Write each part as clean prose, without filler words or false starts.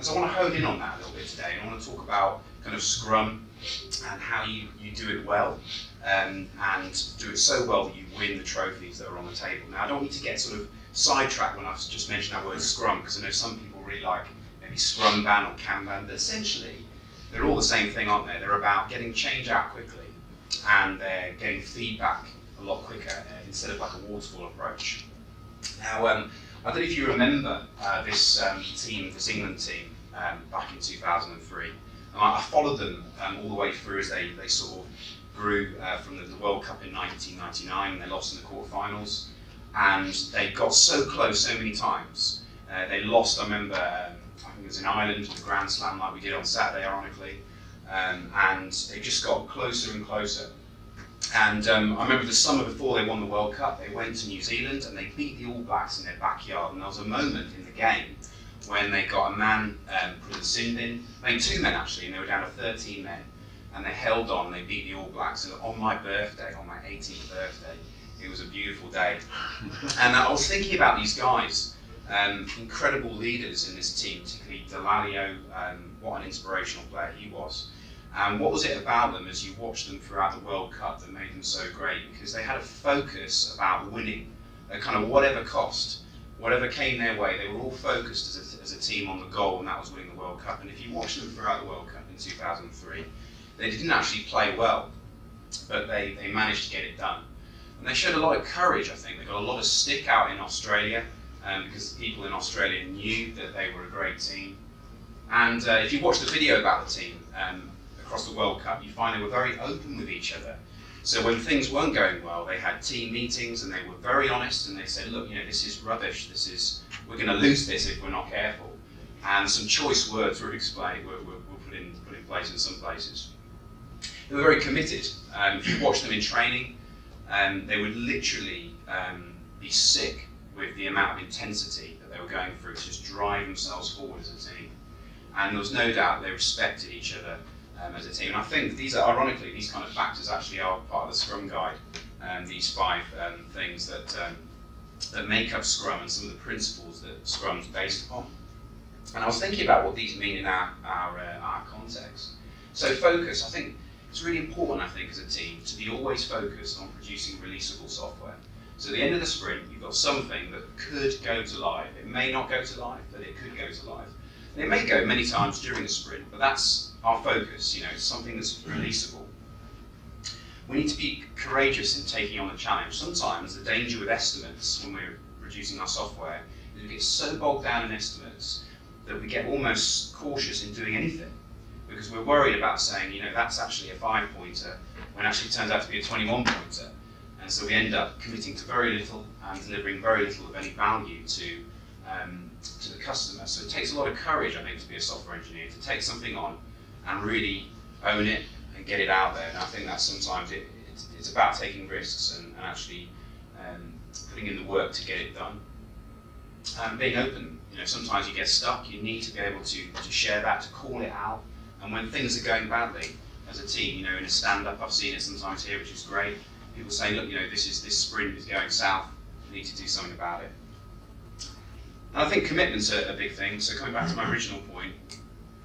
And so I want to hone in on that a little bit today, and I want to talk about kind of Scrum and how you do it well, and do it so well that you win the trophies that are on the table. Now, I don't want you to get sort of sidetracked when I've just mentioned that word Scrum, because I know some people really like maybe Scrumban or Kanban, but essentially they're all the same thing, aren't they? They're about getting change out quickly, and they're getting feedback a lot quicker instead of like a waterfall approach. Now, I don't know if you remember this England team back in 2003. I followed them all the way through as they sort of grew from the World Cup in 1999, and they lost in the quarterfinals. And they got so close so many times. They lost, I remember, I think it was in Ireland, the Grand Slam like we did on Saturday, ironically. And they just got closer and closer. And I remember the summer before they won the World Cup, they went to New Zealand and they beat the All Blacks in their backyard. And there was a moment in the game when they got a man put in the sin bin, I think 2 men actually, and they were down to 13 men. And they held on, they beat the All Blacks. And on my birthday, on my 18th birthday, it was a beautiful day. And I was thinking about these guys, incredible leaders in this team, particularly Delalio, what an inspirational player he was. And what was it about them as you watched them throughout the World Cup that made them so great? Because they had a focus about winning at kind of whatever cost, whatever came their way. They were all focused as a team on the goal, and that was winning the World Cup. And if you watched them throughout the World Cup in 2003, they didn't actually play well, but they managed to get it done. And they showed a lot of courage, I think. They got a lot of stick out in Australia, because people in Australia knew that they were a great team. And if you watch the video about the team across the World Cup, you find they were very open with each other. So when things weren't going well, they had team meetings and they were very honest, and they said, look, this is rubbish, we're going to lose this if we're not careful. And some choice words were explained, were put in place in some places. They were very committed. If you watch them in training, they would literally be sick with the amount of intensity that they were going through to just drive themselves forward as a team. And there was no doubt they respected each other as a team. And I think these are, ironically, these kind of factors actually are part of the Scrum Guide, these 5 things that make up Scrum and some of the principles that Scrum's based upon. And I was thinking about what these mean in our context. So focus, I think it's really important, I think, as a team to be always focused on producing releasable software. So at the end of the sprint, you've got something that could go to live. It may not go to live, but it could go to live. And it may go many times during the sprint, but that's our focus, it's something that's releasable. We need to be courageous in taking on the challenge. Sometimes the danger with estimates when we're producing our software is we get so bogged down in estimates that we get almost cautious in doing anything, because we're worried about saying, that's actually a 5-pointer, when actually it turns out to be a 21-pointer. And so we end up committing to very little and delivering very little of any value to the customer. So it takes a lot of courage, I think, to be a software engineer, to take something on and really own it and get it out there. And I think that sometimes it's about taking risks and actually putting in the work to get it done. Being open, sometimes you get stuck. You need to be able to share that, to call it out. And when things are going badly as a team, in a stand-up, I've seen it sometimes here, which is great. People say, look, this sprint is going south. We need to do something about it. And I think commitment's a big thing. So coming back to my original point,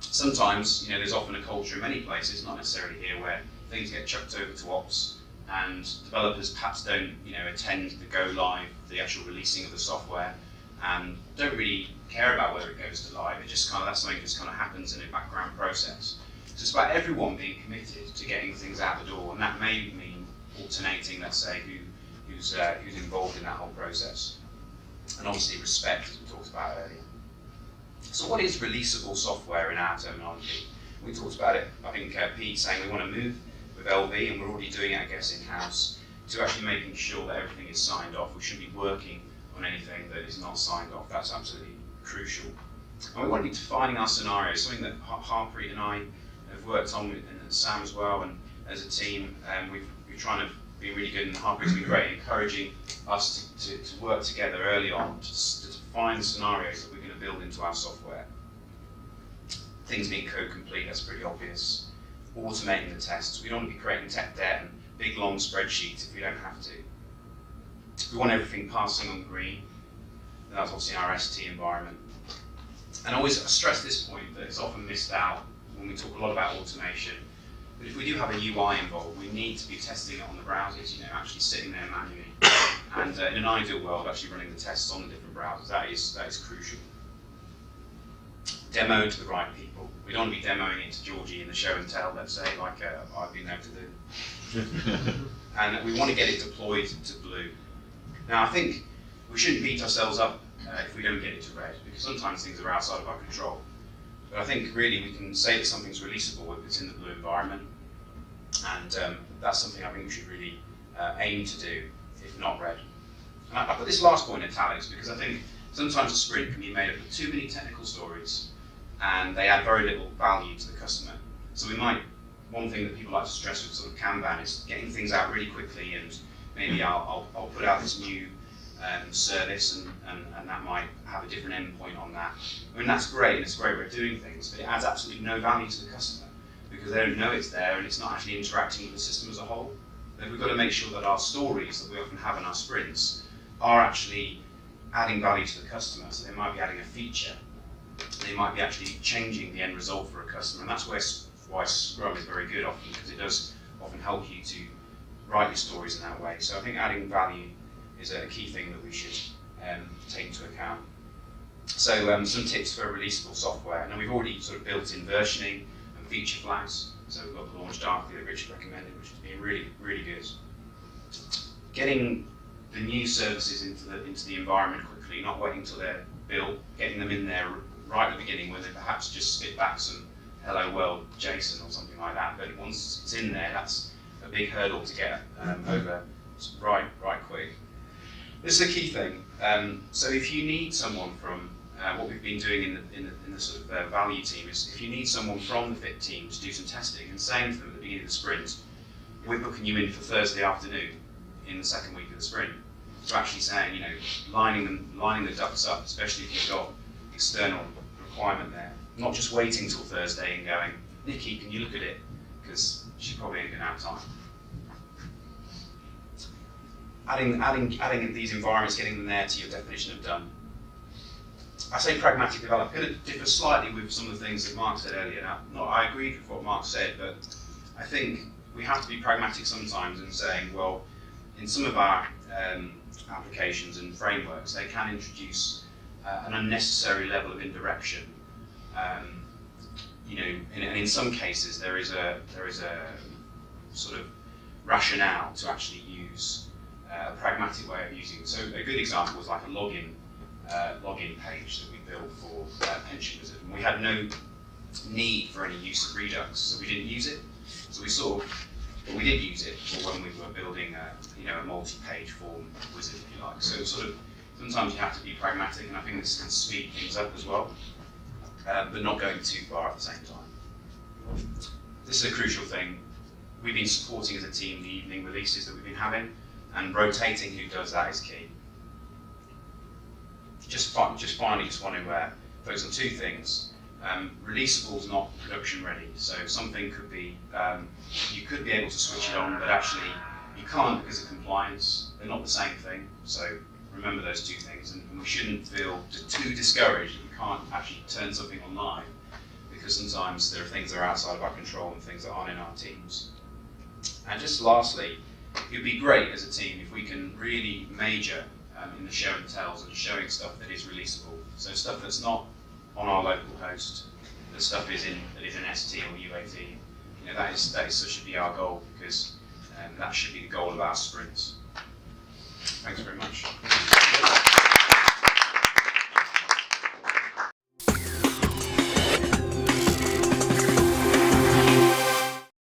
sometimes, there's often a culture in many places, not necessarily here, where things get chucked over to ops, and developers perhaps don't, attend the go live, the actual releasing of the software, and don't really care about whether it goes to live. It just that's something that just happens in a background process. So it's about everyone being committed to getting things out the door, and that may mean alternating, let's say, who's involved in that whole process. And obviously respect, as we talked about earlier. So what is releasable software in our terminology? We talked about it, I think Pete saying we want to move with LV, and we're already doing it, I guess, in-house, to actually making sure that everything is signed off. We shouldn't be working on anything that is not signed off. That's absolutely crucial. And we want to be defining our scenarios, something that Harpreet and I have worked on, and Sam as well, and as a team, we're trying to be really good, and Harpreet's been great, encouraging us to work together early on to define the scenarios that we're going to build into our software. Things being code complete, that's pretty obvious. Automating the tests. We don't want to be creating tech debt and big long spreadsheets if we don't have to. We want everything passing on green. That's obviously our ST environment. And I always stress this point that it's often missed out when we talk a lot about automation. But if we do have a UI involved, we need to be testing it on the browsers, actually sitting there manually. And in an ideal world, actually running the tests on the different browsers, that is crucial. Demo to the right people. We don't want to be demoing it to Georgie in the show and tell, let's say, like I've been known to do. And we want to get it deployed to blue. Now, I think we shouldn't beat ourselves up if we don't get it to red, because sometimes things are outside of our control. But I think really we can say that something's releasable if it's in the blue environment, and that's something I think we should really aim to do, if not red. And I put this last point in italics because I think sometimes a sprint can be made up of too many technical stories, and they add very little value to the customer. So one thing that people like to stress with sort of Kanban is getting things out really quickly, and maybe I'll put out this new service, and that might have a different endpoint on that. I mean, that's great, and it's a great way of doing things, but it adds absolutely no value to the customer because they don't know it's there and it's not actually interacting with the system as a whole. And we've got to make sure that our stories that we often have in our sprints are actually adding value to the customer. So they might be adding a feature, they might be actually changing the end result for a customer, and that's why Scrum is very good often, because it does often help you to write your stories in that way. So I think adding value is a key thing that we should take into account. So some tips for releasable software. Now we've already sort of built in versioning and feature flags. So we've got the launch darkly that Richard recommended, which has been really, really good. Getting the new services into the environment quickly, not waiting until they're built, getting them in there right at the beginning when they perhaps just spit back some hello world JSON or something like that. But once it's in there, that's a big hurdle to get over right quick. This is a key thing. So if you need someone from what we've been doing in the sort of value team is if you need someone from the fit team to do some testing and saying to them at the beginning of the sprint, we're booking you in for Thursday afternoon in the second week of the sprint. So actually saying, lining the ducks up, especially if you've got external requirement there. Not just waiting till Thursday and going, Nikki, can you look at it? Because she probably ain't going to have time. Adding these environments, getting them there to your definition of done. I say pragmatic development. I'm going to differ slightly with some of the things that Mark said earlier. Now, I agreed with what Mark said, but I think we have to be pragmatic sometimes in saying, well, in some of our applications and frameworks, they can introduce an unnecessary level of indirection. And in some cases, there is a sort of rationale to actually use a pragmatic way of using it. So a good example was like a login page that we built for Pension Wizard, and we had no need for any use of Redux, so we didn't use it. So but we did use it for when we were building a multi-page form wizard, if you like. So sort of sometimes you have to be pragmatic, and I think this can speed things up as well, but not going too far at the same time. This is a crucial thing. We've been supporting as a team the evening releases that we've been having, and rotating who does that is key. Finally, just want to focus on two things. Releasable is not production ready, so something could be, you could be able to switch it on, but actually you can't because of compliance. They're not the same thing, so remember those two things, and we shouldn't feel too discouraged if we can't actually turn something on live, because sometimes there are things that are outside of our control and things that aren't in our teams. And just lastly, it would be great as a team if we can really major in the show and tells and showing stuff that is releasable. So stuff that's not on our local host, the stuff is in ST or UAT. That should be our goal, because that should be the goal of our sprints. Thanks very much.